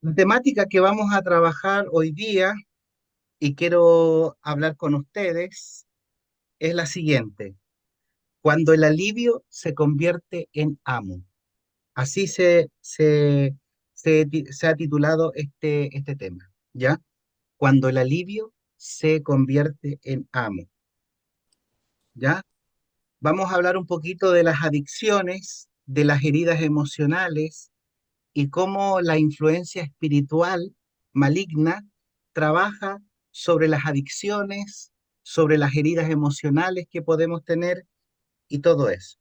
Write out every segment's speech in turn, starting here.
La temática que vamos a trabajar hoy día y quiero hablar con ustedes es la siguiente: cuando el alivio se convierte en amo. Así se ha titulado este tema, ¿ya? Cuando el alivio se convierte en amo, ¿ya? Vamos a hablar un poquito de las adicciones, de las heridas emocionales y cómo la influencia espiritual maligna trabaja sobre las adicciones, sobre las heridas emocionales que podemos tener y todo eso.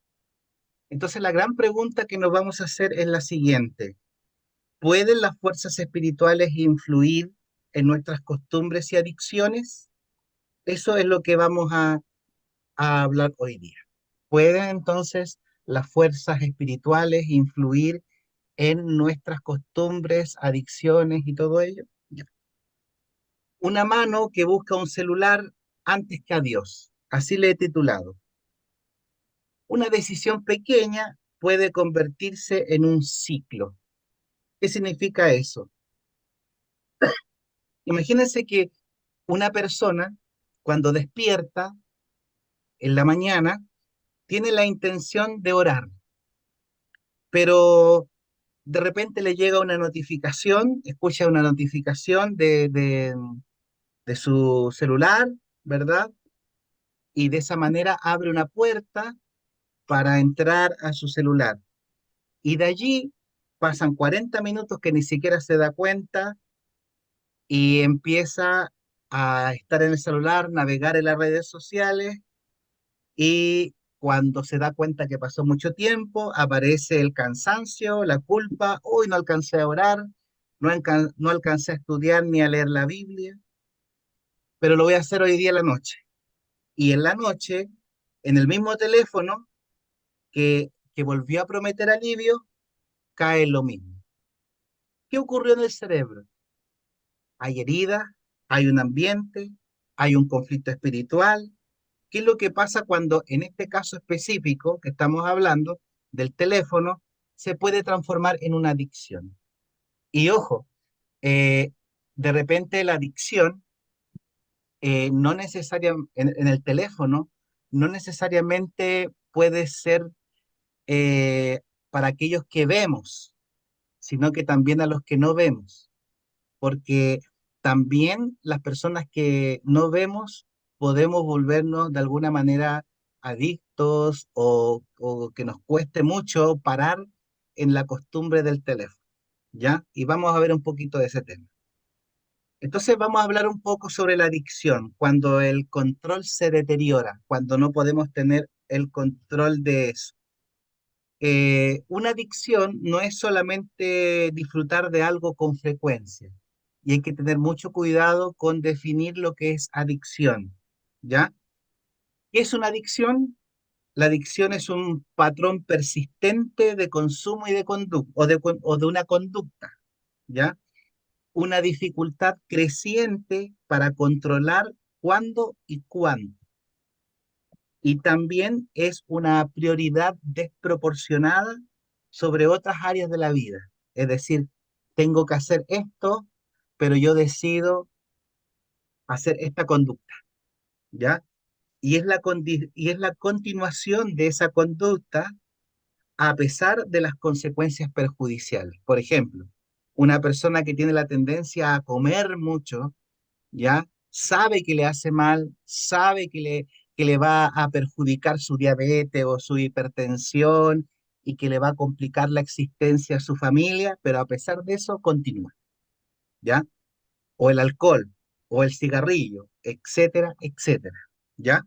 Entonces, la gran pregunta que nos vamos a hacer es la siguiente: ¿pueden las fuerzas espirituales influir en nuestras costumbres y adicciones? Eso es lo que a hablar hoy día. ¿Pueden entonces las fuerzas espirituales influir en nuestras costumbres, adicciones y todo ello? Ya. Una mano que busca un celular antes que a Dios. Así le he titulado. Una decisión pequeña puede convertirse en un ciclo. ¿Qué significa eso? Imagínense que una persona, cuando despierta en la mañana, tiene la intención de orar, pero de repente le llega una notificación, escucha una notificación de su celular, ¿verdad? Y de esa manera abre una puerta para entrar a su celular. Y de allí pasan 40 minutos que ni siquiera se da cuenta y empieza a estar en el celular, navegar en las redes sociales y cuando se da cuenta que pasó mucho tiempo, aparece el cansancio, la culpa: hoy no alcancé a orar, no alcancé a estudiar ni a leer la Biblia, pero lo voy a hacer hoy día en la noche. Y en la noche, en el mismo teléfono que volvió a prometer alivio, cae lo mismo. ¿Qué ocurrió en el cerebro? Hay heridas, hay un ambiente, hay un conflicto espiritual. ¿Qué es lo que pasa cuando, en este caso específico que estamos hablando, del teléfono, se puede transformar en una adicción? Y ojo, eh, de repente la adicción, no necesariamente en el teléfono, no necesariamente puede ser para aquellos que vemos, sino que también a los que no vemos, porque también las personas que no vemos podemos volvernos de alguna manera adictos o que nos cueste mucho parar en la costumbre del teléfono, ¿ya? Y vamos a ver un poquito de ese tema. Entonces vamos a hablar un poco sobre la adicción, cuando el control se deteriora, cuando no podemos tener el control de eso. Una adicción no es solamente disfrutar de algo con frecuencia, y hay que tener mucho cuidado con definir lo que es adicción, ¿ya? ¿Qué es una adicción? La adicción es un patrón persistente de consumo y de conducta, o de una conducta, ¿ya? Una dificultad creciente para controlar cuándo y cuánto. Y también es una prioridad desproporcionada sobre otras áreas de la vida. Es decir, tengo que hacer esto, pero yo decido hacer esta conducta, ¿ya? Y es la continuación de esa conducta a pesar de las consecuencias perjudiciales. Por ejemplo, una persona que tiene la tendencia a comer mucho, ¿ya? Sabe que le hace mal, sabe que le va a perjudicar su diabetes o su hipertensión y que le va a complicar la existencia a su familia, pero a pesar de eso continúa, ¿ya? O el alcohol, o el cigarrillo, etcétera, etcétera, ¿ya?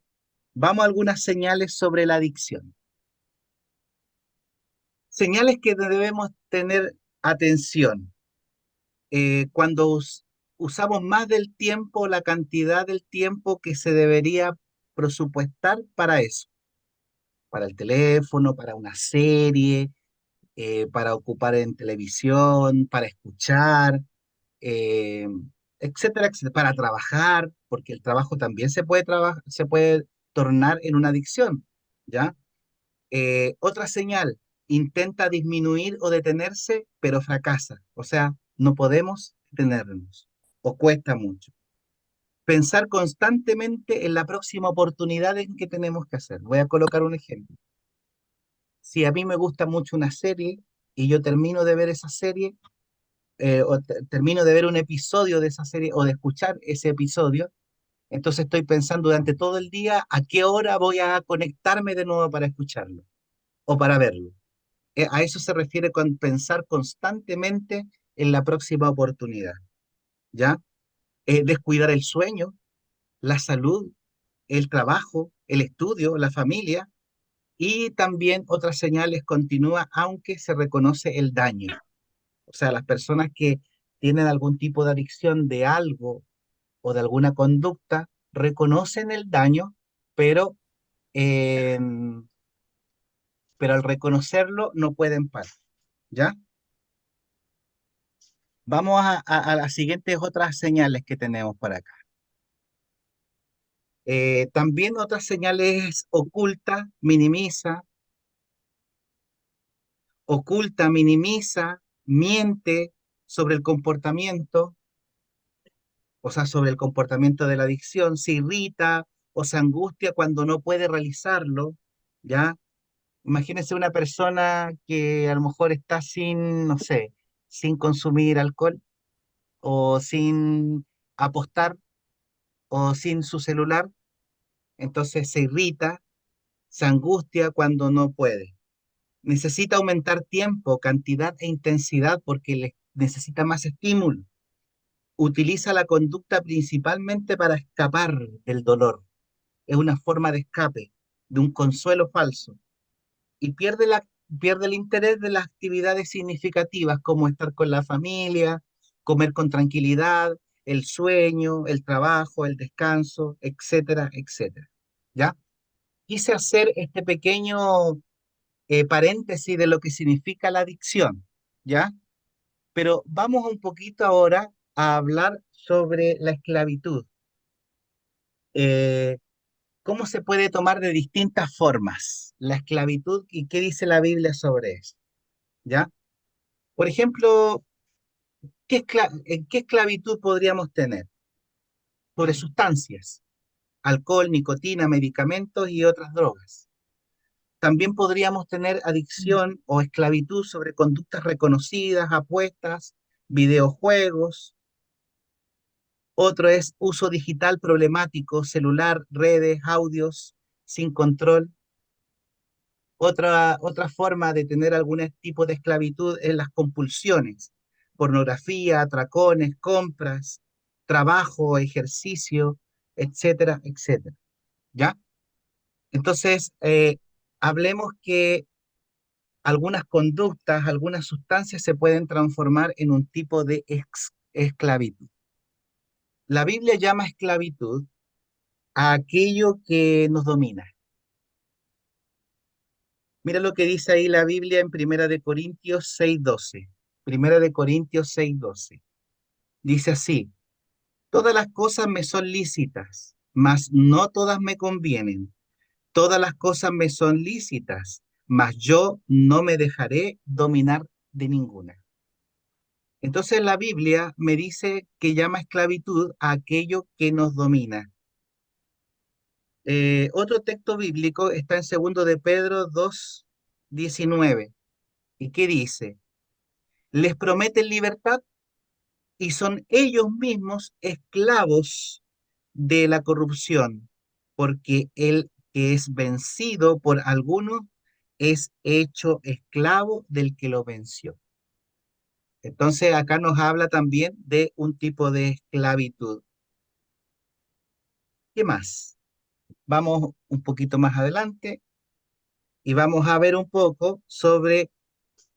Vamos a algunas señales sobre la adicción. Señales que debemos tener atención. Cuando usamos más del tiempo, la cantidad del tiempo que se debería presupuestar para eso, para el teléfono, para una serie, para ocupar en televisión, para escuchar, eh, etcétera, etcétera, para trabajar, porque el trabajo también se puede tornar en una adicción, ¿ya? Otra señal: intenta disminuir o detenerse, pero fracasa. O sea, No podemos detenernos, o cuesta mucho. Pensar constantemente en la próxima oportunidad en que tenemos que hacer. Voy a colocar un ejemplo. Si a mí me gusta mucho una serie y yo termino de ver esa serie, termino de ver un episodio de esa serie o de escuchar ese episodio, entonces estoy pensando durante todo el día a qué hora voy a conectarme de nuevo para escucharlo o para verlo. A eso se refiere con pensar constantemente en la próxima oportunidad, ¿ya? Descuidar el sueño, la salud, el trabajo, el estudio, la familia y también otras señales continúa aunque se reconoce el daño. O sea, las personas que tienen algún tipo de adicción de algo o de alguna conducta reconocen el daño, pero, eh, pero al reconocerlo no pueden parar, ¿ya? Vamos a las siguientes otras señales que tenemos por acá. También otras señales oculta, minimiza, miente sobre el comportamiento, o sea, sobre el comportamiento de la adicción, se irrita o se angustia cuando no puede realizarlo, ¿ya? Imagínense una persona que a lo mejor está sin, no sé, sin consumir alcohol o sin apostar o sin su celular, entonces se irrita, se angustia cuando no puede. Necesita aumentar tiempo, cantidad e intensidad porque le necesita más estímulo. Utiliza la conducta principalmente para escapar del dolor. Es una forma de escape, de un consuelo falso. Y pierde el interés de las actividades significativas como estar con la familia, comer con tranquilidad, el sueño, el trabajo, el descanso, etcétera, etcétera. ¿Ya? Quise hacer este pequeño paréntesis de lo que significa la adicción, ¿ya? Pero vamos un poquito ahora a hablar sobre la esclavitud. Eh, ¿Cómo se puede tomar de distintas formas la esclavitud y qué dice la Biblia sobre eso? ¿Ya? Por ejemplo, ¿en qué esclavitud podríamos tener? Sobre sustancias, alcohol, nicotina, medicamentos y otras drogas. También podríamos tener adicción o esclavitud sobre conductas reconocidas, apuestas, videojuegos. Otro es uso digital problemático, celular, redes, audios, sin control. Otra forma de tener algún tipo de esclavitud es las compulsiones, pornografía, atracones, compras, trabajo, ejercicio, etcétera, etcétera. ¿Ya? Entonces, hablemos que algunas conductas, algunas sustancias se pueden transformar en un tipo de esclavitud. La Biblia llama esclavitud a aquello que nos domina. Mira lo que dice ahí la Biblia en Primera de Corintios 6:12. Primera de Corintios 6:12. Dice así: todas las cosas me son lícitas, mas no todas me convienen. Todas las cosas me son lícitas, mas yo no me dejaré dominar de ninguna. Entonces la Biblia me dice que llama esclavitud a aquello que nos domina. Otro texto bíblico está en segundo de Pedro 2:19. ¿Y qué dice? Les prometen libertad y son ellos mismos esclavos de la corrupción, porque el que es vencido por alguno es hecho esclavo del que lo venció. Entonces acá nos habla también de un tipo de esclavitud. ¿Qué más? Vamos un poquito más adelante y vamos a ver un poco sobre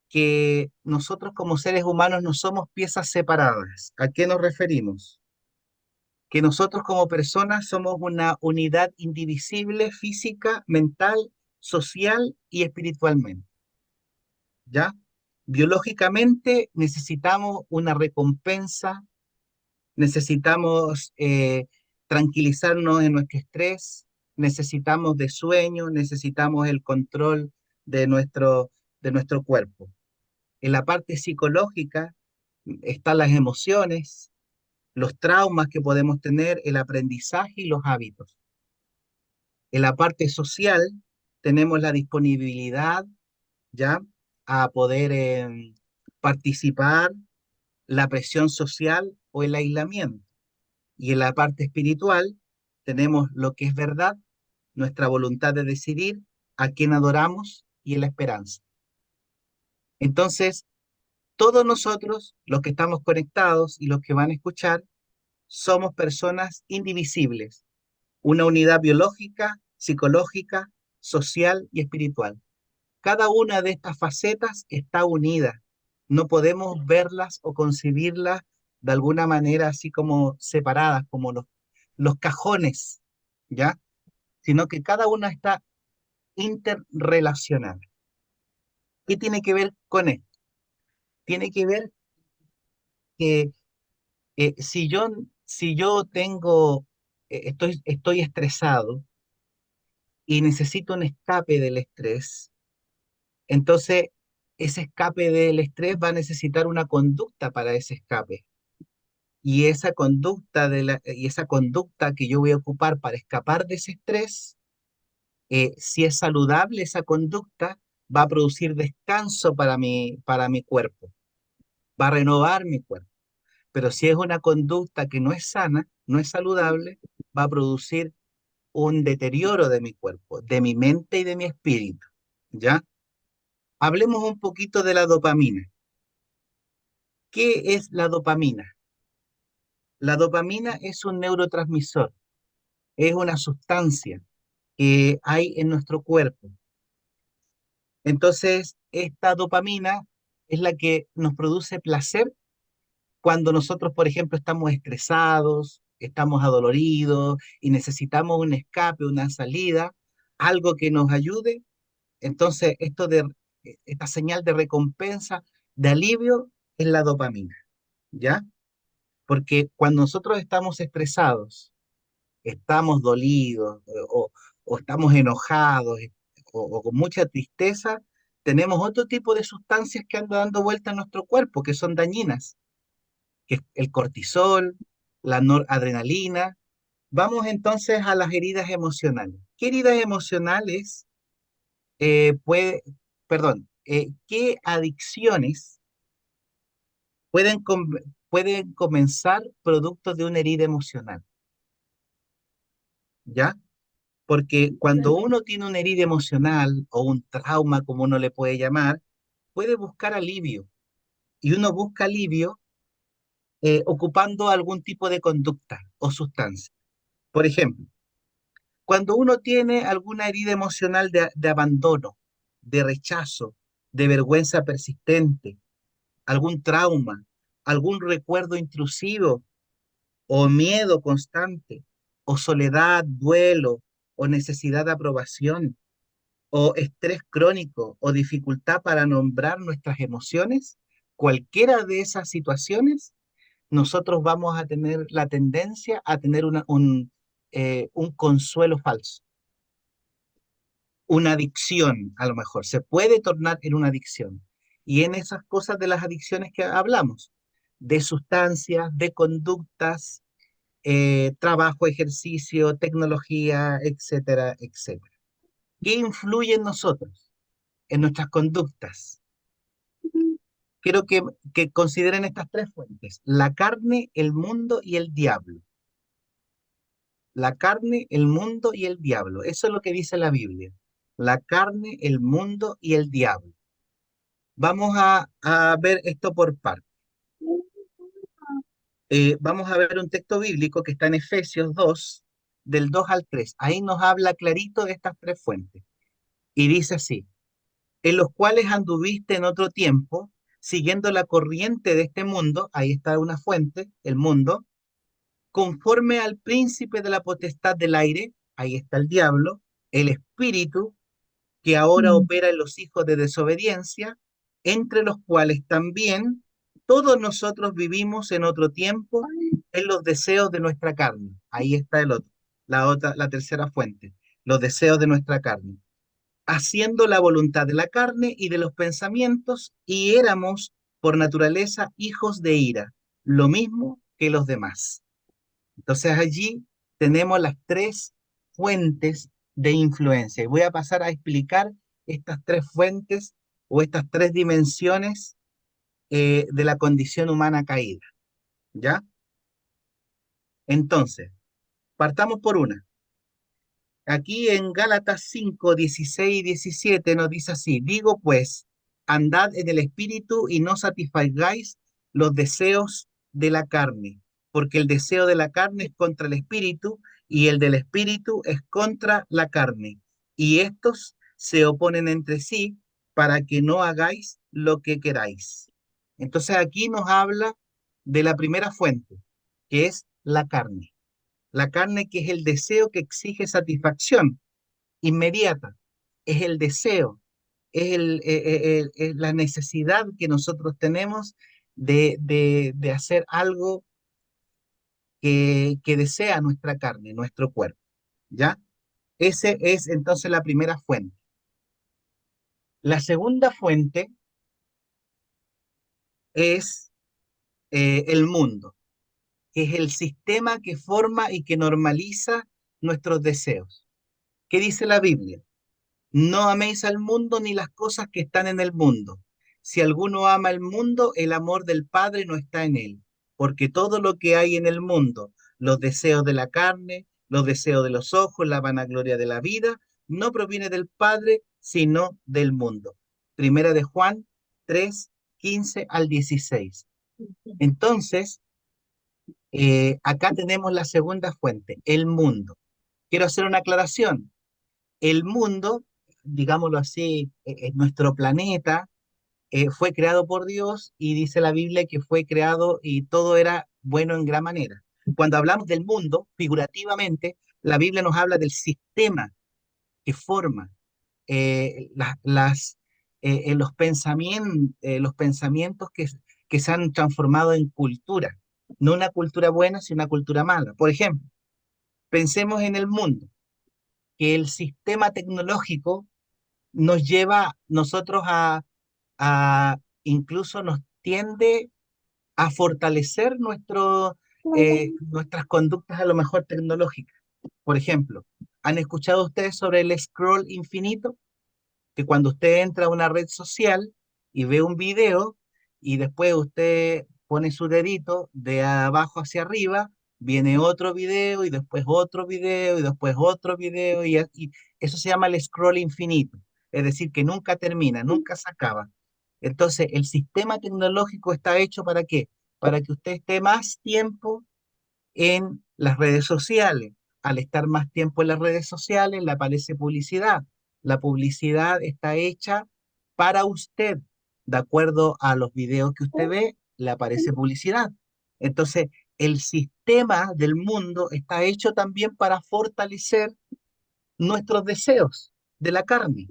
que nosotros como seres humanos no somos piezas separadas. ¿A qué nos referimos? Que nosotros como personas somos una unidad indivisible física, mental, social y espiritualmente, ¿ya? Biológicamente necesitamos una recompensa, necesitamos tranquilizarnos en nuestro estrés, necesitamos de sueño, necesitamos el control de nuestro cuerpo. En la parte psicológica están las emociones, los traumas que podemos tener, el aprendizaje y los hábitos. En la parte social tenemos la disponibilidad ya a poder participar, la presión social o el aislamiento. Y en la parte espiritual tenemos lo que es verdad, nuestra voluntad de decidir, a quién adoramos y en la esperanza. Entonces, todos nosotros, los que estamos conectados y los que van a escuchar, somos personas indivisibles, una unidad biológica, psicológica, social y espiritual. Cada una de estas facetas está unida. No podemos verlas o concebirlas de alguna manera así como separadas, como los cajones, ¿ya? Sino que cada una está interrelacionada. ¿Qué tiene que ver con esto? Tiene que ver que si yo tengo, estoy estresado y necesito un escape del estrés, entonces ese escape del estrés va a necesitar una conducta para ese escape. Y esa conducta que yo voy a ocupar para escapar de ese estrés, si es saludable esa conducta, va a producir descanso para mi cuerpo, va a renovar mi cuerpo. Pero si es una conducta que no es sana, no es saludable, va a producir un deterioro de mi cuerpo, de mi mente y de mi espíritu. ¿Ya? Hablemos un poquito de la dopamina. ¿Qué es la dopamina? La dopamina es un neurotransmisor, es una sustancia que hay en nuestro cuerpo. Entonces, esta dopamina es la que nos produce placer cuando nosotros, por ejemplo, estamos estresados, estamos adoloridos y necesitamos un escape, una salida, algo que nos ayude. Entonces, esta señal de recompensa, de alivio, es la dopamina, ¿ya? Porque cuando nosotros estamos estresados, estamos dolidos o estamos enojados o con mucha tristeza, tenemos otro tipo de sustancias que andan dando vuelta en nuestro cuerpo, que son dañinas, que es el cortisol, la noradrenalina. Vamos entonces a las heridas emocionales. ¿Qué heridas emocionales perdón, qué adicciones pueden comenzar producto de una herida emocional? ¿Ya? Porque cuando uno tiene una herida emocional o un trauma, como uno le puede llamar, puede buscar alivio. Y uno busca alivio ocupando algún tipo de conducta o sustancia. Por ejemplo, cuando uno tiene alguna herida emocional de abandono, de rechazo, de vergüenza persistente, algún trauma, algún recuerdo intrusivo o miedo constante, o soledad, duelo, o necesidad de aprobación, o estrés crónico, o dificultad para nombrar nuestras emociones, cualquiera de esas situaciones, nosotros vamos a tener la tendencia a tener un consuelo falso, una adicción, a lo mejor, se puede tornar en una adicción. Y en esas cosas de las adicciones que hablamos, de sustancias, de conductas, trabajo, ejercicio, tecnología, etcétera, etcétera. ¿Qué influye en nosotros, en nuestras conductas? Quiero que consideren estas tres fuentes: la carne, el mundo y el diablo. La carne, el mundo y el diablo. Eso es lo que dice la Biblia. La carne, el mundo y el diablo. Vamos a ver esto por partes. Vamos a ver un texto bíblico que está en Efesios 2, del 2 al 3. Ahí nos habla clarito de estas tres fuentes. Y dice así: en los cuales anduviste en otro tiempo, siguiendo la corriente de este mundo, ahí está una fuente, el mundo, conforme al príncipe de la potestad del aire, ahí está el diablo, el espíritu que ahora opera en los hijos de desobediencia, entre los cuales también todos nosotros vivimos en otro tiempo en los deseos de nuestra carne. Ahí está la tercera fuente, los deseos de nuestra carne, haciendo la voluntad de la carne y de los pensamientos, y éramos por naturaleza hijos de ira, lo mismo que los demás. Entonces allí tenemos las tres fuentes de influencia. Y voy a pasar a explicar estas tres fuentes o estas tres dimensiones de la condición humana caída. ¿Ya? Entonces, partamos por una. Aquí en Gálatas 5, 16 y 17 nos dice así, digo pues, andad en el espíritu y no satisfagáis los deseos de la carne, porque el deseo de la carne es contra el espíritu y el del espíritu es contra la carne. Y estos se oponen entre sí para que no hagáis lo que queráis. Entonces aquí nos habla de la primera fuente, que es la carne. La carne que es el deseo que exige satisfacción inmediata, es el deseo, es la necesidad que nosotros tenemos de hacer algo que desea nuestra carne, nuestro cuerpo, ¿ya? Ese es entonces la primera fuente. La segunda fuente es el mundo, que es el sistema que forma y que normaliza nuestros deseos. ¿Qué dice la Biblia? No améis al mundo ni las cosas que están en el mundo. Si alguno ama el mundo, el amor del Padre no está en él, porque todo lo que hay en el mundo, los deseos de la carne, los deseos de los ojos, la vanagloria de la vida, no proviene del Padre, sino del mundo. Primera de Juan 3, 15 al 16. Entonces, acá tenemos la segunda fuente, el mundo. Quiero hacer una aclaración. El mundo, digámoslo así, nuestro planeta, fue creado por Dios y dice la Biblia que fue creado y todo era bueno en gran manera. Cuando hablamos del mundo, figurativamente, la Biblia nos habla del sistema que forma los pensamientos que se han transformado en cultura. No una cultura buena, sino una cultura mala. Por ejemplo, pensemos en el mundo, que el sistema tecnológico nos lleva nosotros incluso nos tiende a fortalecer nuestras conductas a lo mejor tecnológicas. Por ejemplo, ¿han escuchado ustedes sobre el scroll infinito? Que cuando usted entra a una red social y ve un video y después usted pone su dedito de abajo hacia arriba, viene otro video y después otro video y después otro video y eso se llama el scroll infinito, es decir, que nunca termina, nunca se acaba. Entonces, el sistema tecnológico está hecho ¿para qué? Para que usted esté más tiempo en las redes sociales. Al estar más tiempo en las redes sociales, le aparece publicidad. La publicidad está hecha para usted. De acuerdo a los videos que usted ve, le aparece publicidad. Entonces, el sistema del mundo está hecho también para fortalecer nuestros deseos de la carne,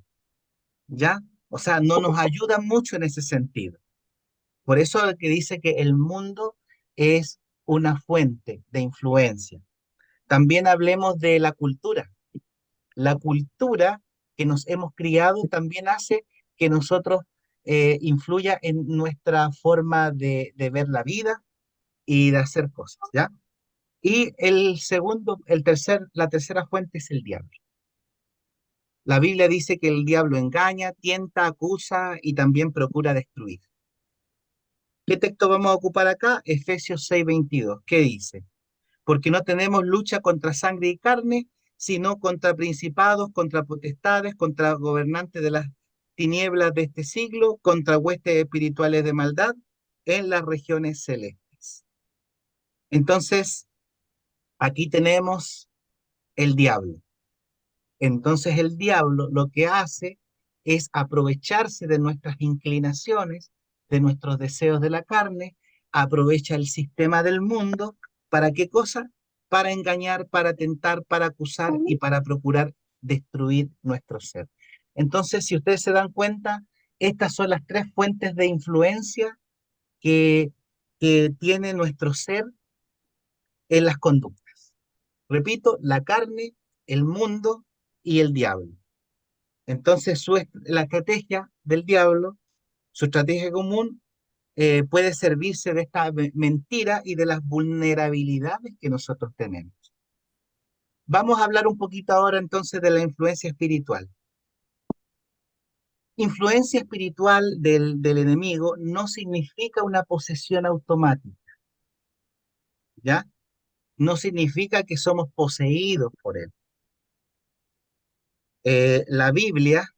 ¿ya? O sea, no nos ayuda mucho en ese sentido. Por eso es que dice que el mundo es una fuente de influencia. También hablemos de la cultura. La cultura que nos hemos criado también hace que nosotros influya en nuestra forma de ver la vida y de hacer cosas, ¿ya? Y la tercera fuente es el diablo. La Biblia dice que el diablo engaña, tienta, acusa y también procura destruir. ¿Qué texto vamos a ocupar acá? Efesios 6:22. ¿Qué dice? Porque no tenemos lucha contra sangre y carne, sino contra principados, contra potestades, contra gobernantes de las tinieblas de este siglo, contra huestes espirituales de maldad en las regiones celestes. Entonces, aquí tenemos el diablo. Entonces, el diablo lo que hace es aprovecharse de nuestras inclinaciones, de nuestros deseos de la carne, aprovecha el sistema del mundo. ¿Para qué cosa? Para engañar, para tentar, para acusar y para procurar destruir nuestro ser. Entonces, si ustedes se dan cuenta, estas son las tres fuentes de influencia que, que tiene nuestro ser en las conductas. Repito, la carne, el mundo y el diablo. Entonces, la estrategia del diablo, su estrategia común puede servirse de esta mentira y de las vulnerabilidades que nosotros tenemos. Vamos a hablar un poquito ahora entonces de la influencia espiritual. Influencia espiritual del enemigo no significa una posesión automática, ¿ya? No significa que somos poseídos por él. La Biblia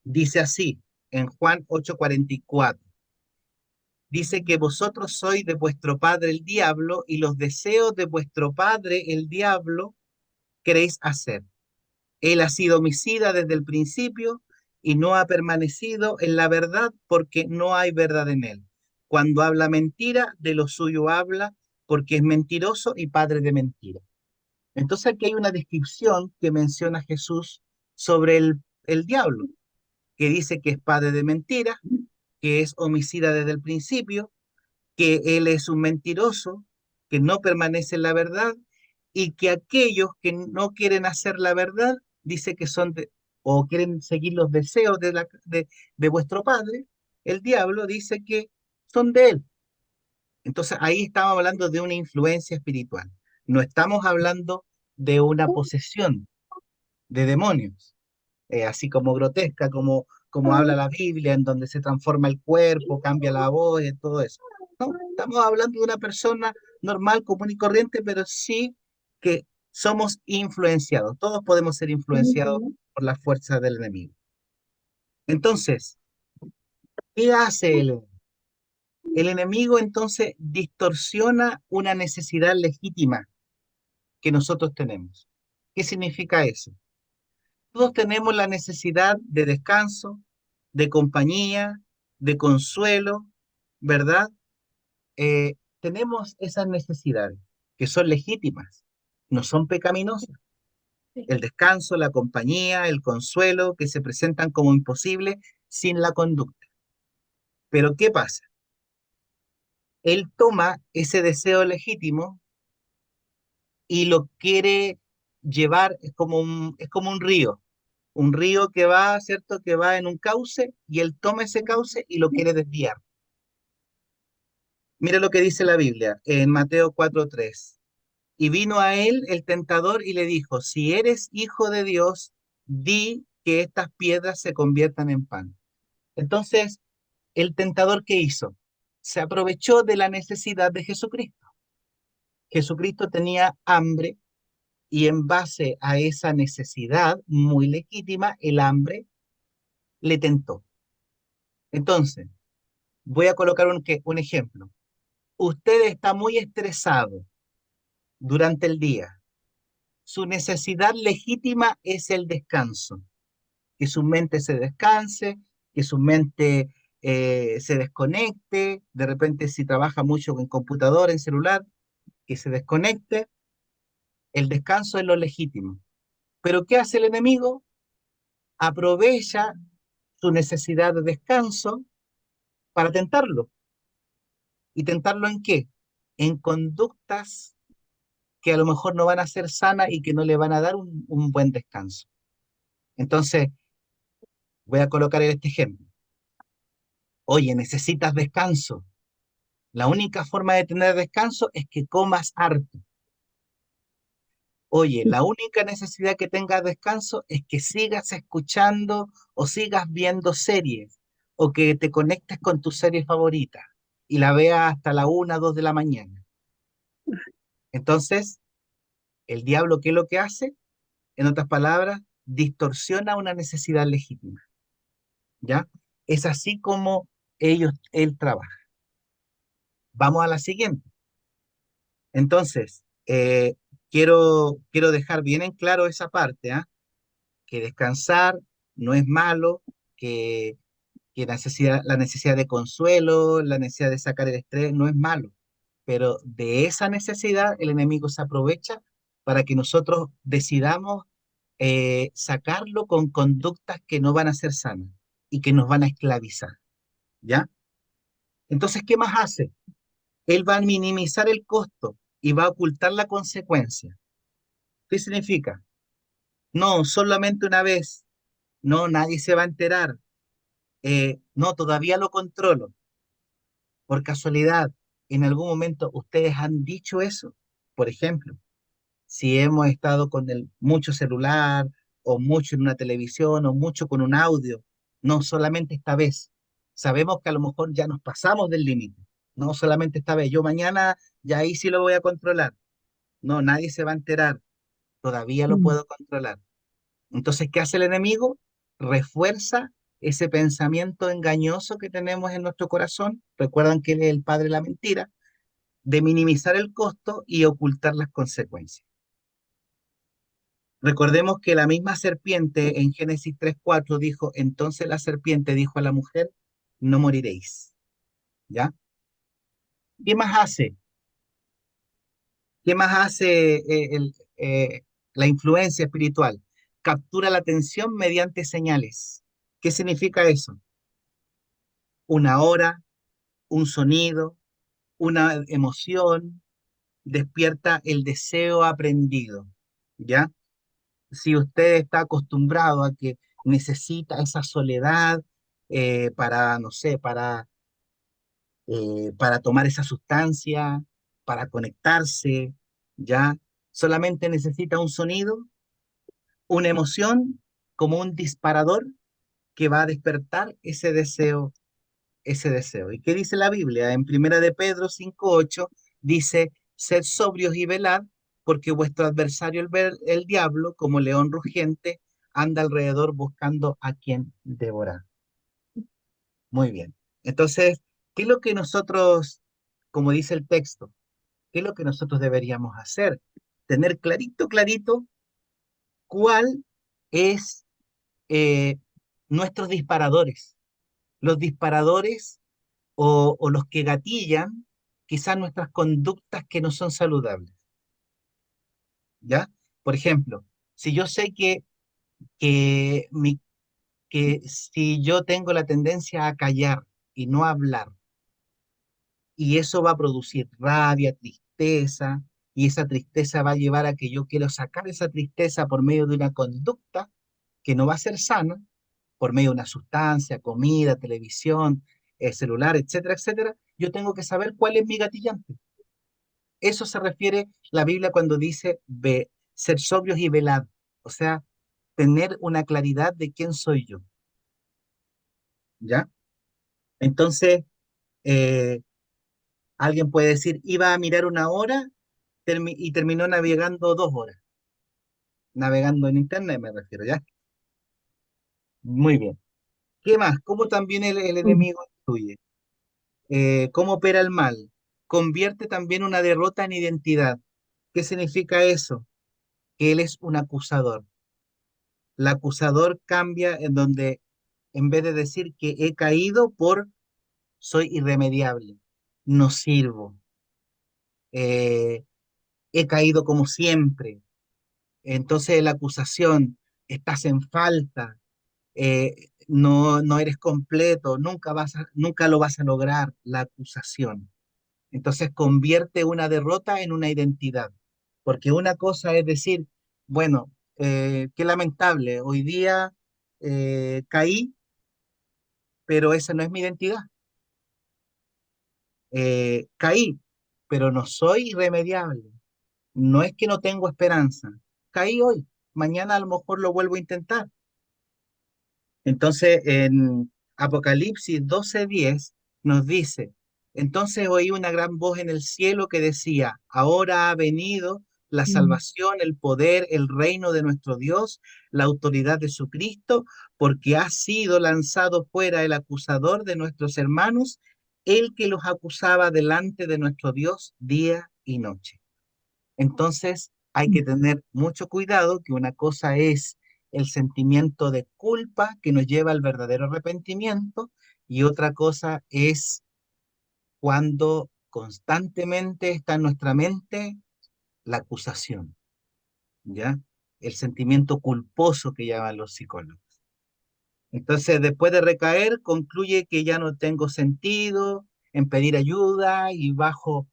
dice así, en Juan 8:44, dice que vosotros sois de vuestro padre el diablo y los deseos de vuestro padre el diablo queréis hacer. Él ha sido homicida desde el principio y no ha permanecido en la verdad porque no hay verdad en él. Cuando habla mentira, de lo suyo habla porque es mentiroso y padre de mentira. Entonces aquí hay una descripción que menciona Jesús sobre el diablo, que dice que es padre de mentira, que es homicida desde el principio, que él es un mentiroso, que no permanece en la verdad y que aquellos que no quieren hacer la verdad, dice que son o quieren seguir los deseos de vuestro padre, el diablo dice que son de él. Entonces ahí estamos hablando de una influencia espiritual. No estamos hablando de una posesión de demonios, así como grotesca, como habla la Biblia, en donde se transforma el cuerpo, cambia la voz y todo eso. No, estamos hablando de una persona normal, común y corriente, pero sí que somos influenciados. Todos podemos ser influenciados por las fuerzas del enemigo. Entonces, ¿qué hace el enemigo? El enemigo entonces distorsiona una necesidad legítima que nosotros tenemos. ¿Qué significa eso? Todos tenemos la necesidad de descanso, de compañía, de consuelo, ¿verdad? Tenemos esas necesidades que son legítimas, no son pecaminosas. El descanso, la compañía, el consuelo, que se presentan como imposibles sin la conducta. Pero ¿qué pasa? Él toma ese deseo legítimo y lo quiere llevar, es como un río. Un río que va, ¿cierto? Que va en un cauce y él toma ese cauce y lo quiere desviar. Mira lo que dice la Biblia en Mateo 4:3. Y vino a él el tentador y le dijo, si eres hijo de Dios, di que estas piedras se conviertan en pan. Entonces, el tentador, ¿qué hizo? Se aprovechó de la necesidad de Jesucristo. Jesucristo tenía hambre y en base a esa necesidad muy legítima, el hambre le tentó. Entonces, voy a colocar un ejemplo. Usted está muy estresado durante el día. Su necesidad legítima es el descanso, que su mente se descanse, que su mente se desconecte, de repente si trabaja mucho en computador, en celular, que se desconecte. El descanso es lo legítimo. Pero ¿qué hace el enemigo? Aprovecha su necesidad de descanso para tentarlo. ¿Y tentarlo en qué? En conductas que a lo mejor no van a ser sanas y que no le van a dar un buen descanso. Entonces, voy a colocar este ejemplo. Oye, necesitas descanso. La única forma de tener descanso es que comas harto. Oye, la única necesidad que tengas descanso es que sigas escuchando o sigas viendo series o que te conectes con tu serie favorita y la veas hasta la 1, 2 de la mañana. Entonces, el diablo, ¿qué es lo que hace? En otras palabras, distorsiona una necesidad legítima, ¿ya? Es así como él trabaja. Vamos a la siguiente. Entonces, quiero dejar bien en claro esa parte, ¿ah? Que descansar no es malo, que, que la necesidad de consuelo, la necesidad de sacar el estrés no es malo, pero de esa necesidad el enemigo se aprovecha para que nosotros decidamos sacarlo con conductas que no van a ser sanas y que nos van a esclavizar, ¿ya? Entonces, ¿qué más hace? Él va a minimizar el costo y va a ocultar la consecuencia. ¿Qué significa? No, solamente una vez. No, nadie se va a enterar. No, todavía lo controlo. Por casualidad, en algún momento ustedes han dicho eso. Por ejemplo, si hemos estado con mucho celular o mucho en una televisión o mucho con un audio, no solamente esta vez. Sabemos que a lo mejor ya nos pasamos del límite, no solamente esta vez. Yo mañana ya ahí sí lo voy a controlar. No, nadie se va a enterar, todavía lo Mm. puedo controlar. Entonces, ¿qué hace el enemigo? Refuerza ese pensamiento engañoso que tenemos en nuestro corazón. Recuerdan que él es el padre de la mentira, de minimizar el costo y ocultar las consecuencias. Recordemos que la misma serpiente en Génesis 3:4 dijo, entonces la serpiente dijo a la mujer, no moriréis, ¿ya? ¿Qué más hace? ¿Qué más hace la influencia espiritual? Captura la atención mediante señales. ¿Qué significa eso? Una hora, un sonido, una emoción, despierta el deseo aprendido, ¿ya? Si usted está acostumbrado a que necesita esa soledad para, no sé, para tomar esa sustancia, para conectarse, ¿ya? Solamente necesita un sonido, una emoción como un disparador que va a despertar ese deseo, ese deseo. ¿Y qué dice la Biblia? En Primera de Pedro 5:8 dice, sed sobrios y velad, porque vuestro adversario el diablo, como león rugiente, anda alrededor buscando a quien devorar. Muy bien. Entonces, ¿qué es lo que nosotros, como dice el texto, qué es lo que nosotros deberíamos hacer? Tener clarito, clarito cuál es nuestros disparadores. Los disparadores o los que gatillan quizás nuestras conductas que no son saludables, ¿ya? Por ejemplo, si yo sé que, mi, que si yo tengo la tendencia a callar y no hablar, y eso va a producir rabia, tristeza, y esa tristeza va a llevar a que yo quiero sacar esa tristeza por medio de una conducta que no va a ser sana, por medio de una sustancia, comida, televisión, celular, etcétera, etcétera, yo tengo que saber cuál es mi gatillante. Eso se refiere la Biblia cuando dice ser sobrios y velad, o sea, tener una claridad de quién soy yo, ¿ya? Entonces, eh, alguien puede decir, iba a mirar una hora y terminó navegando 2 horas, navegando en internet me refiero, ¿ya? Muy bien. ¿Qué más? ¿Cómo también el Mm. enemigo influye? ¿Cómo opera el mal? Convierte también una derrota en identidad. ¿Qué significa eso? Que él es un acusador. El acusador cambia en donde, en vez de decir que he caído por soy irremediable, no sirvo, eh, he caído como siempre. Entonces la acusación, estás en falta, no eres completo, nunca lo vas a lograr, la acusación. Entonces convierte una derrota en una identidad, porque una cosa es decir, bueno, qué lamentable, hoy día caí, pero esa no es mi identidad. Caí, pero no soy irremediable. No es que no tengo esperanza. Caí hoy, mañana a lo mejor lo vuelvo a intentar. Entonces, en Apocalipsis 12:10 nos dice, entonces oí una gran voz en el cielo que decía, ahora ha venido la Mm. salvación, el poder, el reino de nuestro Dios, la autoridad de su Cristo, porque ha sido lanzado fuera el acusador de nuestros hermanos, el que los acusaba delante de nuestro Dios día y noche. Entonces hay Mm. que tener mucho cuidado, que una cosa es el sentimiento de culpa que nos lleva al verdadero arrepentimiento y otra cosa es cuando constantemente está en nuestra mente la acusación, ¿ya? El sentimiento culposo que llaman los psicólogos. Entonces, después de recaer, concluye que ya no tengo sentido en pedir ayuda y bajo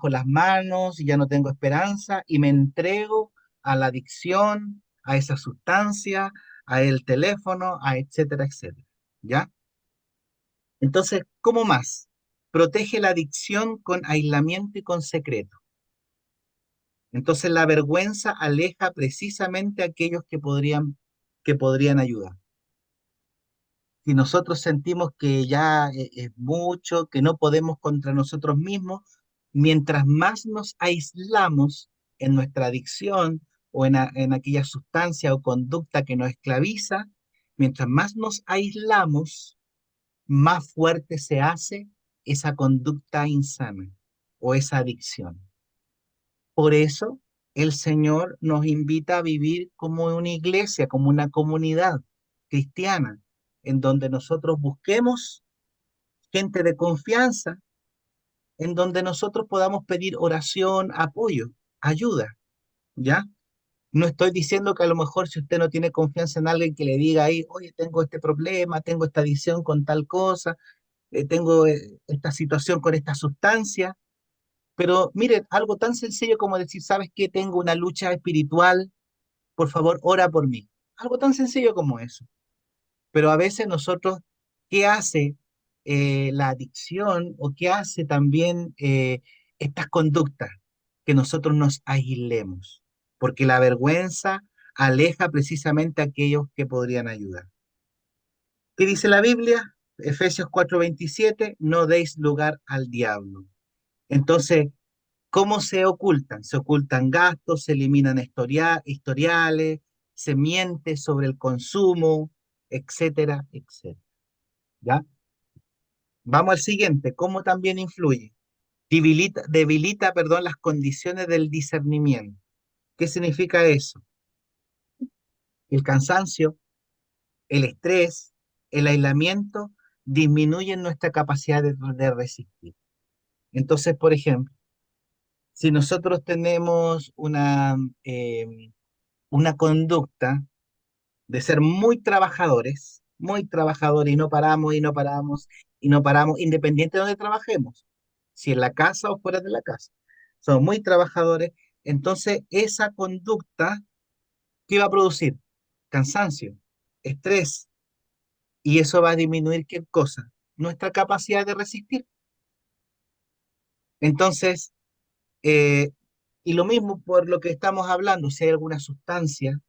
las manos y ya no tengo esperanza y me entrego a la adicción, a esa sustancia, a el teléfono, a etcétera, etcétera. ¿Ya? Entonces, ¿cómo más? protege la adicción con aislamiento y con secreto. Entonces la vergüenza aleja precisamente a aquellos que podrían ayudar. Si nosotros sentimos que ya es mucho, que no podemos contra nosotros mismos, mientras más nos aislamos en nuestra adicción o en aquella sustancia o conducta que nos esclaviza, mientras más nos aislamos, más fuerte se hace esa conducta insana o esa adicción. Por eso el Señor nos invita a vivir como una iglesia, como una comunidad cristiana, en donde nosotros busquemos gente de confianza, en donde nosotros podamos pedir oración, apoyo, ayuda, ¿ya? No estoy diciendo que a lo mejor si usted no tiene confianza en alguien que le diga ahí, oye, tengo este problema, tengo esta adicción con tal cosa, tengo esta situación con esta sustancia, pero mire, algo tan sencillo como decir, ¿sabes qué? Tengo una lucha espiritual, por favor, ora por mí. Algo tan sencillo como eso. Pero a veces nosotros, ¿qué hace la adicción o qué hace también estas conductas? Que nosotros nos aislemos, porque la vergüenza aleja precisamente a aquellos que podrían ayudar. ¿Qué dice la Biblia? Efesios 4:27, no deis lugar al diablo. Entonces, ¿cómo se ocultan? Se ocultan gastos, se eliminan historiales, se miente sobre el consumo, etcétera, etcétera. ¿Ya? Vamos al siguiente. ¿Cómo también influye? Debilita, perdón, las condiciones del discernimiento. ¿Qué significa eso? El cansancio, el estrés, el aislamiento disminuyen nuestra capacidad de resistir. Entonces, por ejemplo, si nosotros tenemos una conducta de ser muy trabajadores y no paramos y no paramos y no paramos, independiente de donde trabajemos, si en la casa o fuera de la casa. Somos muy trabajadores, entonces esa conducta, ¿qué va a producir? Cansancio, estrés, y eso va a disminuir ¿qué cosa? Nuestra capacidad de resistir. Entonces, eh, y lo mismo por lo que estamos hablando, si hay alguna sustancia,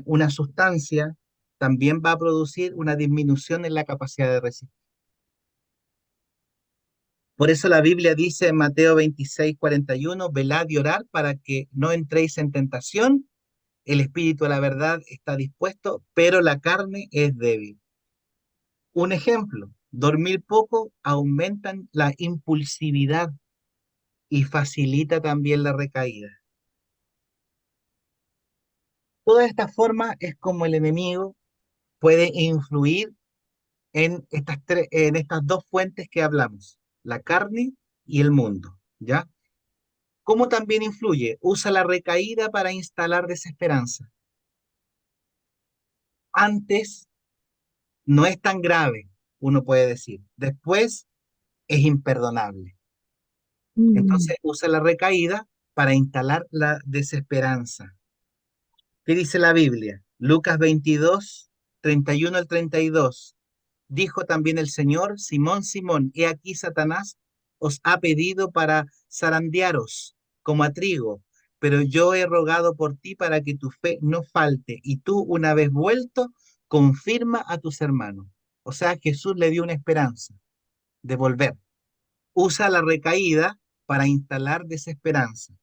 una sustancia también va a producir una disminución en la capacidad de resistir. Por eso la Biblia dice en Mateo 26:41, velad y orad para que no entréis en tentación. El espíritu de la verdad está dispuesto, pero la carne es débil. Un ejemplo, dormir poco aumenta la impulsividad y facilita también la recaída. Toda esta forma es como el enemigo puede influir en estas dos fuentes que hablamos, la carne y el mundo, ¿ya? ¿Cómo también influye? Usa la recaída para instalar desesperanza. Antes no es tan grave, uno puede decir. Después es imperdonable. Mm. Entonces usa la recaída para instalar la desesperanza. ¿Qué dice la Biblia? Lucas 22:31 al 32. Dijo también el Señor, Simón, Simón, he aquí Satanás os ha pedido para zarandearos como a trigo, pero yo he rogado por ti para que tu fe no falte, y tú, una vez vuelto, confirma a tus hermanos. O sea, Jesús le dio una esperanza de volver. Usa la recaída para instalar desesperanza.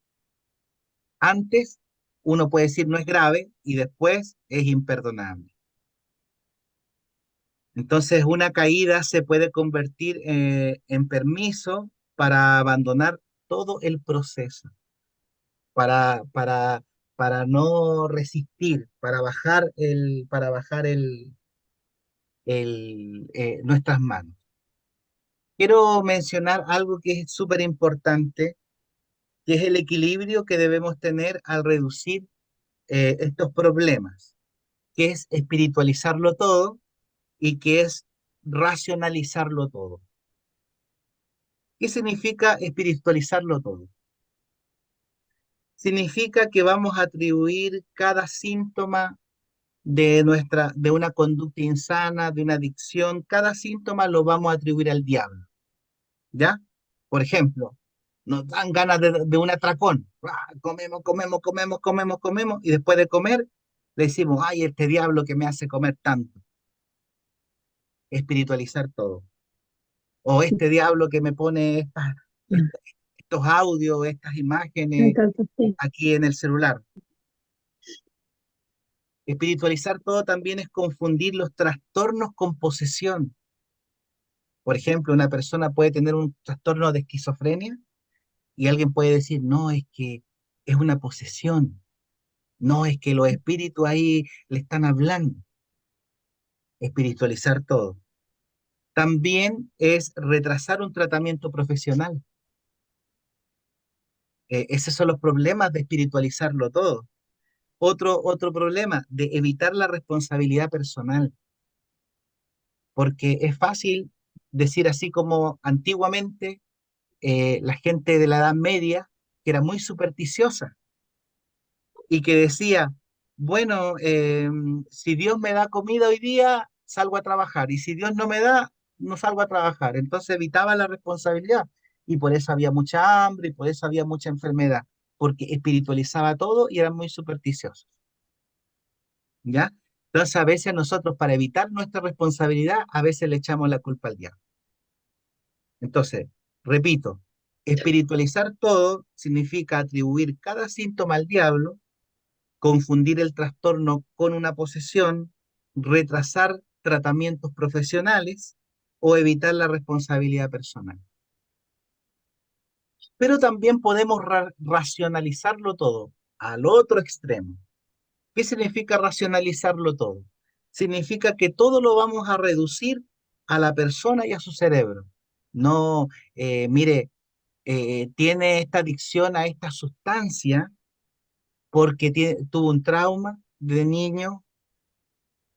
Antes, uno puede decir no es grave y después es imperdonable. Entonces, una caída se puede convertir en permiso para abandonar todo el proceso, para, para, para no resistir, para bajar nuestras manos. Quiero mencionar algo que es súper importante, que es el equilibrio que debemos tener al reducir estos problemas, que es espiritualizarlo todo y que es racionalizarlo todo. ¿Qué significa espiritualizarlo todo? Significa que vamos a atribuir cada síntoma de una conducta insana, de una adicción, cada síntoma lo vamos a atribuir al diablo, ¿ya? Por ejemplo, nos dan ganas de un atracón. Comemos, comemos, comemos, comemos, comemos, y después de comer le decimos, ay, este diablo que me hace comer tanto. Espiritualizar todo. O este diablo que me pone estos audios, estas imágenes Entonces, sí, aquí en el celular. Espiritualizar todo también es confundir los trastornos con posesión. Por ejemplo, una persona puede tener un trastorno de esquizofrenia y alguien puede decir, no, es que es una posesión, no, es que los espíritus ahí le están hablando. Espiritualizar todo. También es retrasar un tratamiento profesional. Esos son los problemas de espiritualizarlo todo. Otro problema, de evitar la responsabilidad personal, porque es fácil decir así como antiguamente la gente de la Edad Media, que era muy supersticiosa y que decía, bueno, si Dios me da comida hoy día, salgo a trabajar, y si Dios no me da, no salgo a trabajar. Entonces evitaba la responsabilidad y por eso había mucha hambre y por eso había mucha enfermedad, porque espiritualizaba todo y eran muy supersticiosos, ¿ya? Entonces a veces nosotros para evitar nuestra responsabilidad, a veces le echamos la culpa al diablo. Entonces, repito, espiritualizar todo significa atribuir cada síntoma al diablo, confundir el trastorno con una posesión, retrasar tratamientos profesionales o evitar la responsabilidad personal. Pero también podemos racionalizarlo todo al otro extremo. ¿Qué significa racionalizarlo todo? Significa que todo lo vamos a reducir a la persona y a su cerebro. No, mire, tiene esta adicción a esta sustancia porque tuvo un trauma de niño,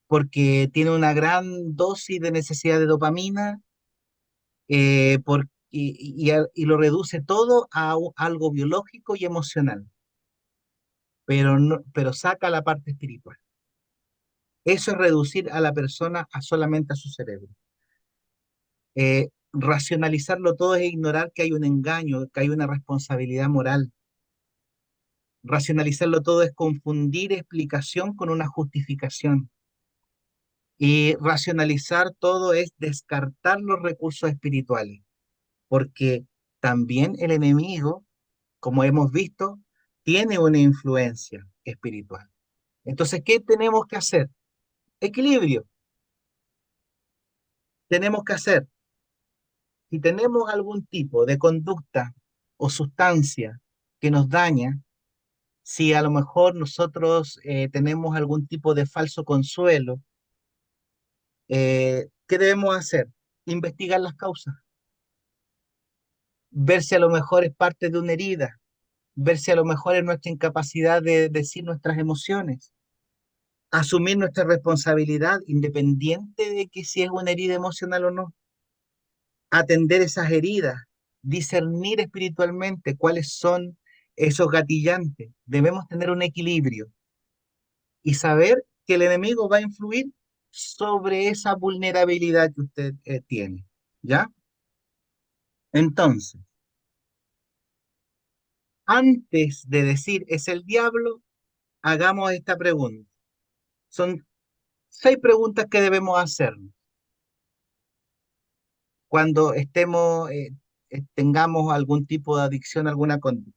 porque tiene una gran dosis de necesidad de dopamina, y lo reduce todo a algo biológico y emocional, pero, no, pero saca la parte espiritual. Eso es reducir a la persona a solamente a su cerebro. Racionalizarlo todo es ignorar que hay un engaño, que hay una responsabilidad moral. Racionalizarlo todo es confundir explicación con una justificación. Y racionalizar todo es descartar los recursos espirituales, porque también el enemigo, como hemos visto, tiene una influencia espiritual. Entonces, ¿qué tenemos que hacer? Equilibrio. Tenemos que hacer, si tenemos algún tipo de conducta o sustancia que nos daña, si a lo mejor nosotros tenemos algún tipo de falso consuelo, ¿qué debemos hacer? Investigar las causas, ver si a lo mejor es parte de una herida, ver si a lo mejor es nuestra incapacidad de decir nuestras emociones, asumir nuestra responsabilidad independiente de que si es una herida emocional o no, atender esas heridas, discernir espiritualmente cuáles son esos gatillantes. Debemos tener un equilibrio y saber que el enemigo va a influir sobre esa vulnerabilidad que usted tiene, ¿ya? Entonces, antes de decir es el diablo, hagamos esta pregunta. Son 6 preguntas que debemos hacernos cuando tengamos algún tipo de adicción a alguna conducta.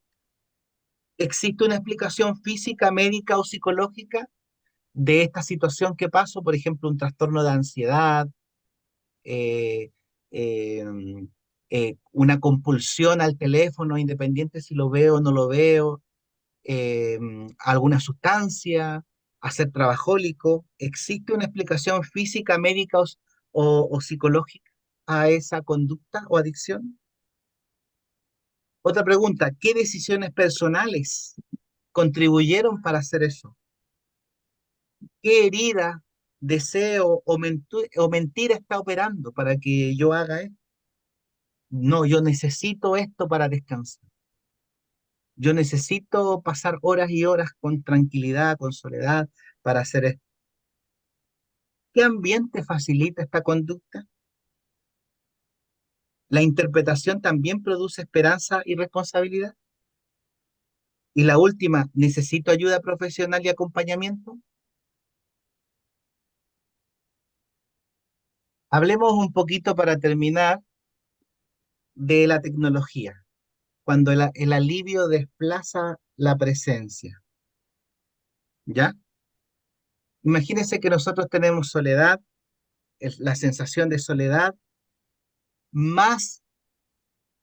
¿Existe una explicación física, médica o psicológica de esta situación que paso? Por ejemplo, un trastorno de ansiedad, eh, eh, una compulsión al teléfono, independiente si lo veo o no lo veo, eh, alguna sustancia, a ser trabajólico. ¿Existe una explicación física, médica o psicológica a esa conducta o adicción? Otra pregunta, ¿qué decisiones personales contribuyeron para hacer eso? ¿Qué herida, deseo o mentira está operando para que yo haga esto? No, yo necesito esto para descansar. Yo necesito pasar horas y horas con tranquilidad, con soledad para hacer esto. ¿Qué ambiente facilita esta conducta? La interpretación también produce esperanza y responsabilidad. Y la última, ¿necesito ayuda profesional y acompañamiento? Hablemos un poquito para terminar de la tecnología, cuando el alivio desplaza la presencia, ¿ya? Imagínense que nosotros tenemos soledad, la sensación de soledad, más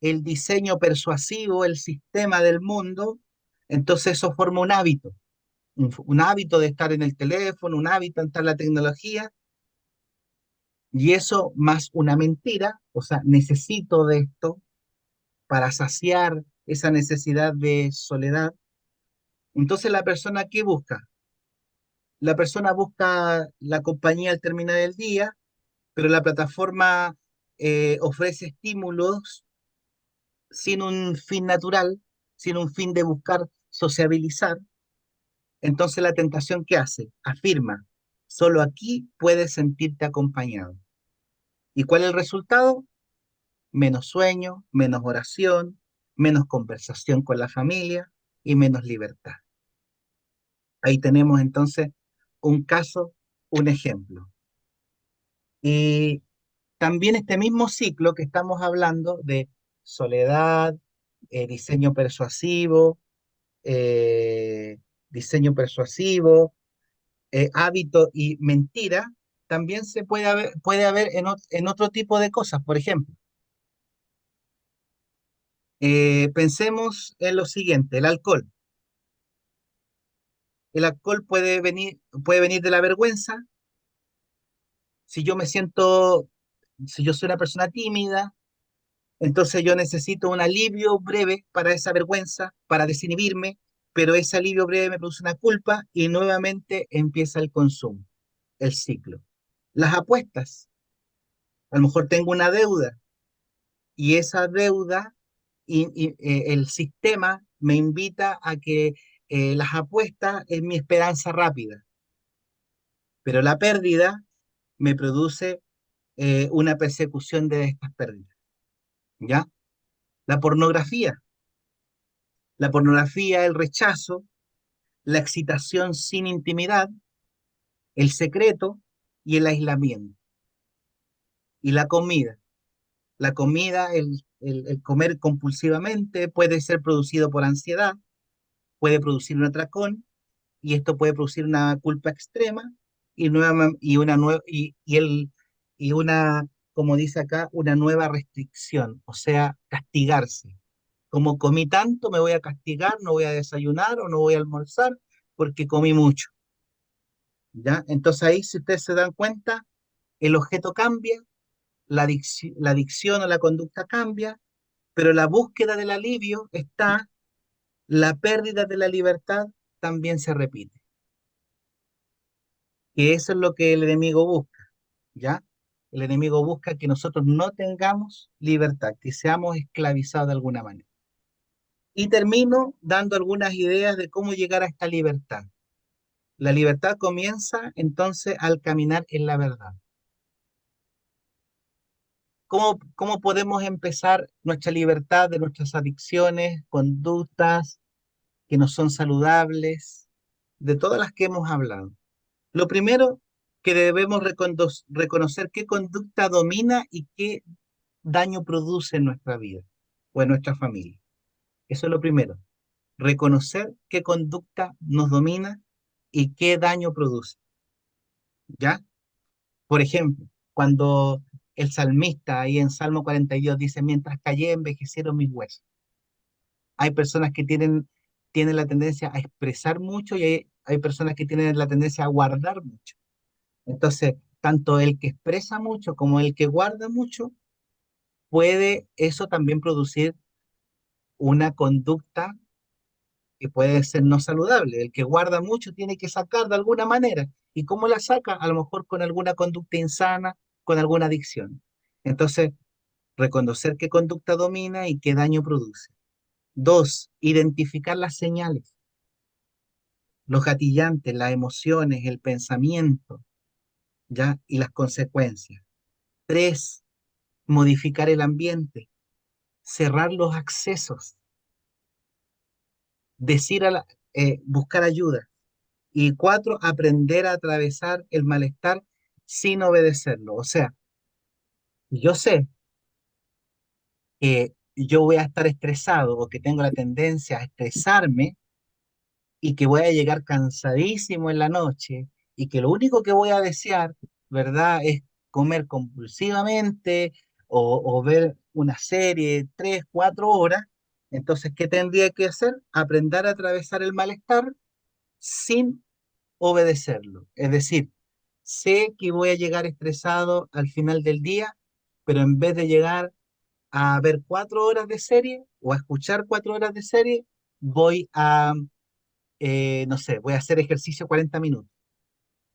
el diseño persuasivo, el sistema del mundo, entonces eso forma un hábito, un hábito de estar en el teléfono, un hábito de estar en la tecnología, y eso más una mentira, o sea, necesito de esto para saciar esa necesidad de soledad. Entonces la persona, ¿qué busca? La persona busca la compañía al terminar el día, pero la plataforma ofrece estímulos sin un fin natural, sin un fin de buscar sociabilizar. Entonces la tentación, ¿qué hace? Afirma, solo aquí puedes sentirte acompañado. ¿Y cuál es el resultado? Menos sueño, menos oración, menos conversación con la familia y menos libertad. Ahí tenemos entonces un caso, un ejemplo. Y también este mismo ciclo que estamos hablando de soledad, diseño persuasivo, eh, diseño persuasivo, hábito y mentira, también se puede haber en otro tipo de cosas. Por ejemplo, pensemos en lo siguiente, el alcohol. El alcohol puede venir de la vergüenza. Si yo me siento, si yo soy una persona tímida, entonces yo necesito un alivio breve para esa vergüenza, para desinhibirme, pero ese alivio breve me produce una culpa y nuevamente empieza el consumo, el ciclo. Las apuestas, a lo mejor tengo una deuda y esa deuda el sistema me invita a que las apuestas es mi esperanza rápida, pero la pérdida me produce una persecución de estas pérdidas, ¿ya? La pornografía, la pornografía, el rechazo, la excitación sin intimidad, el secreto y el aislamiento. Y la comida, el comer compulsivamente puede ser producido por ansiedad, puede producir un atracón y esto puede producir una culpa extrema y una, como dice acá, una nueva restricción, o sea, castigarse. Como comí tanto, me voy a castigar, no voy a desayunar o no voy a almorzar porque comí mucho, ¿ya? Entonces ahí, si ustedes se dan cuenta, el objeto cambia, la adicción o la conducta cambia, pero la búsqueda del alivio está, la pérdida de la libertad también se repite. Que eso es lo que el enemigo busca, ¿ya? El enemigo busca que nosotros no tengamos libertad, que seamos esclavizados de alguna manera. Y termino dando algunas ideas de cómo llegar a esta libertad. La libertad comienza entonces al caminar en la verdad. ¿Cómo podemos empezar nuestra libertad de nuestras adicciones, conductas que no son saludables, de todas las que hemos hablado? Lo primero, que debemos reconocer qué conducta domina y qué daño produce en nuestra vida o en nuestra familia. Eso es lo primero. Reconocer qué conducta nos domina y qué daño produce. ¿Ya? Por ejemplo, cuando el salmista ahí en Salmo 42 dice, mientras callé envejecieron mis huesos. Hay personas que tienen la tendencia a expresar mucho y hay personas que tienen la tendencia a guardar mucho. Entonces, tanto el que expresa mucho como el que guarda mucho, puede eso también producir una conducta que puede ser no saludable. El que guarda mucho tiene que sacar de alguna manera. ¿Y cómo la saca? A lo mejor con alguna conducta insana, con alguna adicción. Entonces, reconocer qué conducta domina y qué daño produce. Dos, identificar las señales, los gatillantes, las emociones, el pensamiento, ¿ya? Y las consecuencias. Tres, modificar el ambiente, cerrar los accesos, decir buscar ayuda. Y cuatro, aprender a atravesar el malestar sin obedecerlo. O sea, yo sé que yo voy a estar estresado o que tengo la tendencia a estresarme y que voy a llegar cansadísimo en la noche y que lo único que voy a desear, ¿verdad?, es comer compulsivamente o ver una serie 3, 4 horas. Entonces, ¿qué tendría que hacer? Aprender a atravesar el malestar sin obedecerlo. Es decir, sé que voy a llegar estresado al final del día, pero en vez de llegar a ver 4 horas de serie o a escuchar 4 horas de serie, voy a, no sé, voy a hacer ejercicio 40 minutos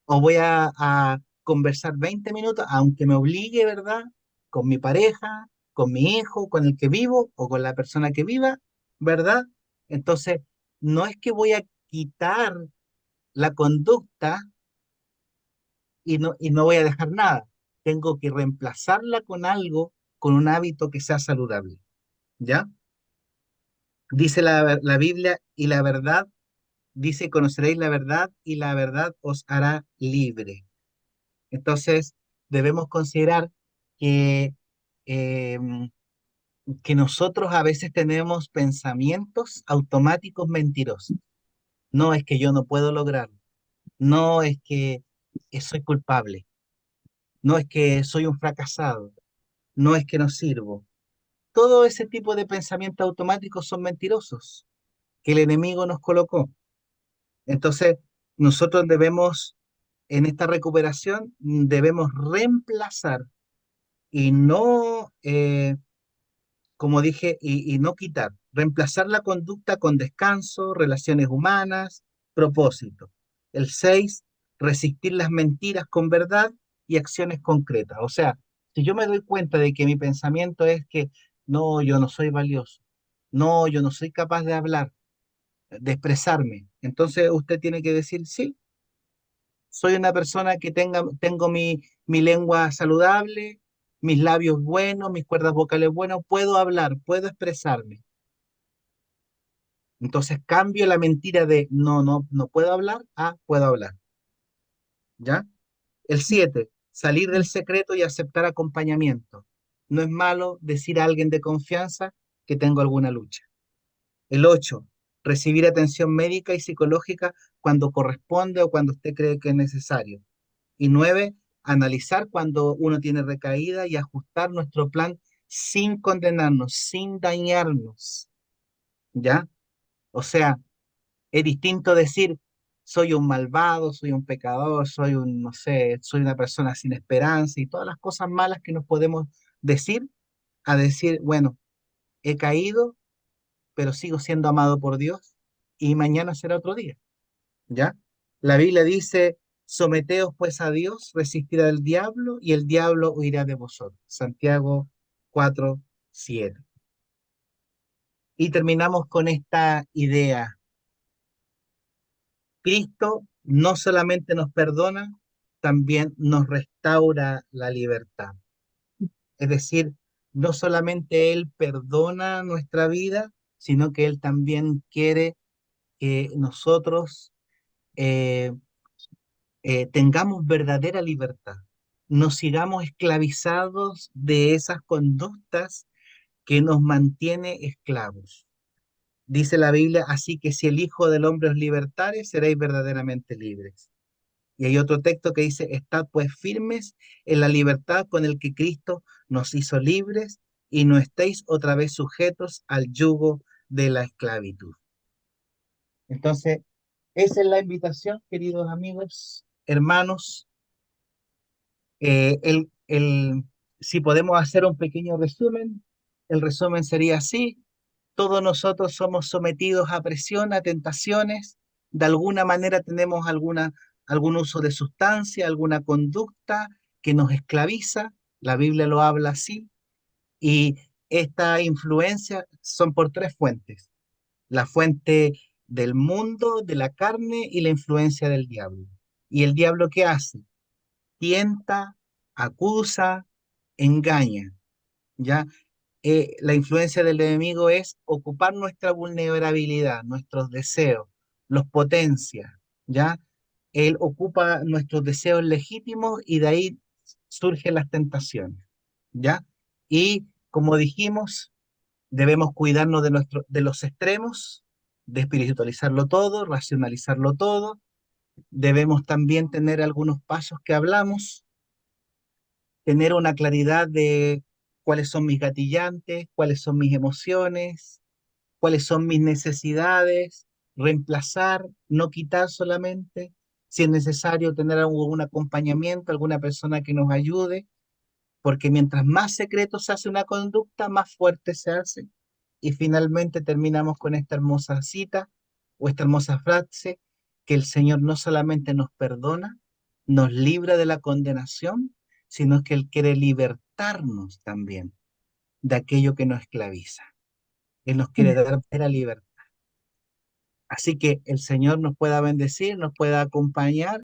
o voy a conversar 20 minutos, aunque me obligue, ¿verdad? Con mi pareja, con mi hijo, con el que vivo o con la persona que viva, ¿verdad? Entonces, no es que voy a quitar la conducta y no voy a dejar nada. Tengo que reemplazarla con algo, con un hábito que sea saludable, ¿ya? Dice la Biblia, y la verdad, dice, conoceréis la verdad y la verdad os hará libre. Entonces, debemos considerar que, eh, que nosotros a veces tenemos pensamientos automáticos mentirosos. No es que yo no puedo lograrlo, no es que soy culpable, no es que soy un fracasado, no es que no sirvo. Todo ese tipo de pensamientos automáticos son mentirosos que el enemigo nos colocó. Entonces, nosotros debemos, en esta recuperación, debemos reemplazar y no, como dije, y no quitar, reemplazar la conducta con descanso, relaciones humanas, propósito. El 6, resistir las mentiras con verdad y acciones concretas. O sea, si yo me doy cuenta de que mi pensamiento es que no, yo no soy valioso, no, yo no soy capaz de hablar, de expresarme, entonces usted tiene que decir, sí, soy una persona que tengo mi lengua saludable, mis labios buenos, mis cuerdas vocales buenas, puedo hablar, puedo expresarme. Entonces cambio la mentira de no puedo hablar a puedo hablar, ¿ya? El 7, salir del secreto y aceptar acompañamiento. No es malo decir a alguien de confianza que tengo alguna lucha. El 8, recibir atención médica y psicológica cuando corresponde o cuando usted cree que es necesario. Y 9, analizar cuando uno tiene recaída y ajustar nuestro plan sin condenarnos, sin dañarnos, ¿ya? O sea, es distinto decir, soy un malvado, soy un pecador, soy un, no sé, soy una persona sin esperanza y todas las cosas malas que nos podemos decir, a decir, bueno, he caído, pero sigo siendo amado por Dios y mañana será otro día, ¿ya? La Biblia dice, someteos pues a Dios, resistir al diablo y el diablo huirá de vosotros. Santiago 4:7. Y terminamos con esta idea. Cristo no solamente nos perdona, también nos restaura la libertad. Es decir, no solamente Él perdona nuestra vida, sino que Él también quiere que nosotros eh, tengamos verdadera libertad, no sigamos esclavizados de esas conductas que nos mantiene esclavos. Dice la Biblia, así que si el Hijo del Hombre os libertare, seréis verdaderamente libres. Y hay otro texto que dice, estad pues firmes en la libertad con el que Cristo nos hizo libres y no estéis otra vez sujetos al yugo de la esclavitud. Entonces, esa es la invitación, queridos amigos, hermanos. Si podemos hacer un pequeño resumen, el resumen sería así. Todos nosotros somos sometidos a presión, a tentaciones. De alguna manera tenemos algún uso de sustancia, alguna conducta que nos esclaviza. La Biblia lo habla así. Y esta influencia son por tres fuentes. La fuente del mundo, de la carne y la influencia del diablo. ¿Y el diablo qué hace? Tienta, acusa, engaña. ¿ya? La influencia del enemigo es ocupar nuestra vulnerabilidad, nuestros deseos, los potencia, ¿ya? Él ocupa nuestros deseos legítimos y de ahí surgen las tentaciones, ¿ya? Y como dijimos, debemos cuidarnos de los extremos, de espiritualizarlo todo, racionalizarlo todo. Debemos también tener algunos pasos que hablamos, tener una claridad de cuáles son mis gatillantes, cuáles son mis emociones, cuáles son mis necesidades, reemplazar, no quitar solamente, si es necesario tener algún acompañamiento, alguna persona que nos ayude, porque mientras más secreto se hace una conducta, más fuerte se hace. Y finalmente terminamos con esta hermosa cita o esta hermosa frase, que el Señor no solamente nos perdona, nos libra de la condenación, sino que Él quiere libertarnos también de aquello que nos esclaviza. Él nos quiere dar la libertad. Así que el Señor nos pueda bendecir, nos pueda acompañar